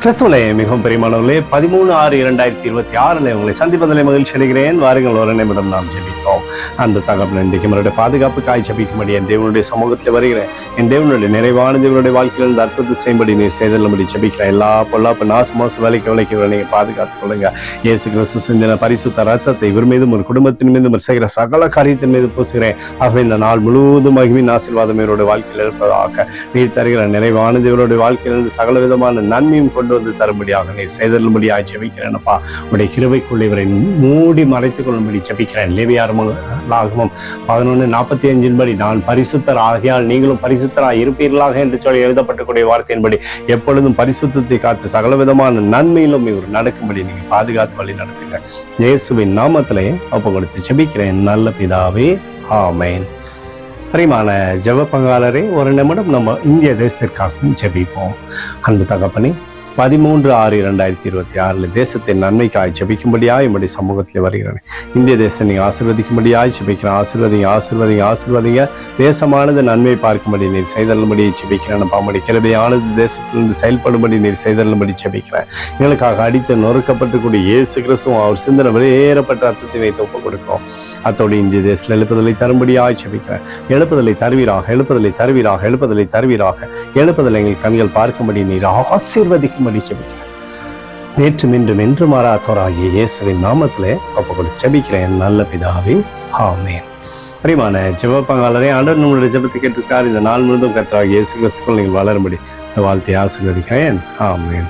கிறிஸ்துவனை மிகவும் பெரியமானவர்களே, 13/6/2026 உங்களை சந்திப்பதில் மகிழ்ச்சி அடைகிறேன். வாருங்கள், ஒரு நிமிடம் நாம் ஜெபிப்போம். அந்த தகவல் இன்றைக்கு நம்மளுடைய பாதுகாப்புக்காய் ஜெபிக்கும்படி என் தேவனுடைய சமூகத்தில் வருகிறேன். என் தேவனுடைய நிறைவான தேவனுடைய வாழ்க்கையில் இருந்து அற்புதம் செய்யும்படி நீர் செய்தல்லும்படி ஜெபிக்கிறேன். எல்லா பொல்லாப்பு நாசமோசம் விலைக்கு நீங்கள் பாதுகாத்துக் கொள்ளுங்க. இயேசு கிறிஸ்து சிந்தின பரிசுத்த ரத்தத்தை இவர் மீதும் ஒரு குடும்பத்தின் மீதும் செய்கிற சகல காரியத்தின் மீது பூசுகிறேன். ஆகவே இந்த நாள் முழுவதும் மகிமையின் ஆசீர்வாதம் இவருடைய வாழ்க்கையில் இருப்பதாக நீர் தருகிற நிறைவான தேவனுடைய வாழ்க்கையிலிருந்து சகல விதமான நன்மையும் கொண்டு வந்து தரும்படியாக நீர் செய்தல்படியாக ஜெபிக்கிறேன்ப்பா. உடைய கிருபைக்குள் இவரை மூடி மறைத்துக் கொள்ளும்படி ஜெபிக்கிறேன். லேவியாகமம் 11:45 நான் பரிசுத்தர் ஆகையால் நீங்களும் பரிசுத்தராய் இருப்பீர்களாக என்று சொல்லி எழுதப்பட்டக்கூடிய வார்த்தையின்படி எப்பொழுதும் பரிசுத்தத்தை காத்து சகல விதமான நன்மையிலும் இவர் நடக்கும்படி நீங்க பாதுகாத்து வழி நடத்துங்க. இயேசுவின் நாமத்திலே ஒப்பு கொடுத்து ஜெபிக்கிறேன் நல்ல பிதாவே, ஆமென். பிரியமான ஜெப பங்காளரே, ஒரு நிமிடம் நம்ம இந்திய தேசத்திற்காகவும் ஜெபிப்போம். அன்பு தகப்பனே, 13/6/2026 தேசத்தின் நன்மைக்காய் ஜெபிக்கும்படியாய் என்னுடைய சமூகத்தில் வருகிறேன். இந்திய தேசம் நீங்க ஆசீர்வதிக்கும்படியாய் ஜெபிக்கிறேன். ஆசீர்வதிங்க. தேசமானது நன்மை பார்க்கும்படி நீர் செய்தல்லும்படி ஜெபிக்கிறேன். நம்முடைய கிருபையானது தேசத்திலிருந்து செயல்படும்படி நீர் செய்தல்லும்படி ஜெபிக்கிறேன். எங்களுக்காக அடித்து நொறுக்கப்பட்டுக்கூடிய இயேசு கிறிஸ்துவும் அவர் சிந்தனை வெளியேறப்பட்ட அர்த்தத்தை வைத்து ஒப்புக் கொடுக்கிறோம். அத்தோடு இந்திய தேசத்தில் எழுப்புதலை தரும்படியாய் ஜெபிக்கிறேன். எழுப்புதலை தருவீராக. எழுப்புதலை எங்கள் கண்கள் பார்க்கும்படி நீர் ஆசீர்வதிக்கும்படி ஜெபிக்கிறேன். நேற்றும் இன்றும் என்று மாறாதவராகிய இயேசுவின் நாமத்திலே ஒப்புக்கொடு ஜெபிக்கிறேன் நல்ல பிதாவே, ஆமென். பிரியமான ஜெப பங்காளரே, ஆண்டவர் நம்மளுடைய ஜெபத்தை கேட்டிருக்கார். இந்த நாள் முழுவதும் கர்த்தராகிய இயேசு கிறிஸ்துவுக்குள் நீங்கள் வளரும்படி வாழ்த்தை ஆசீர்வதிக்கிறேன். ஆமென்.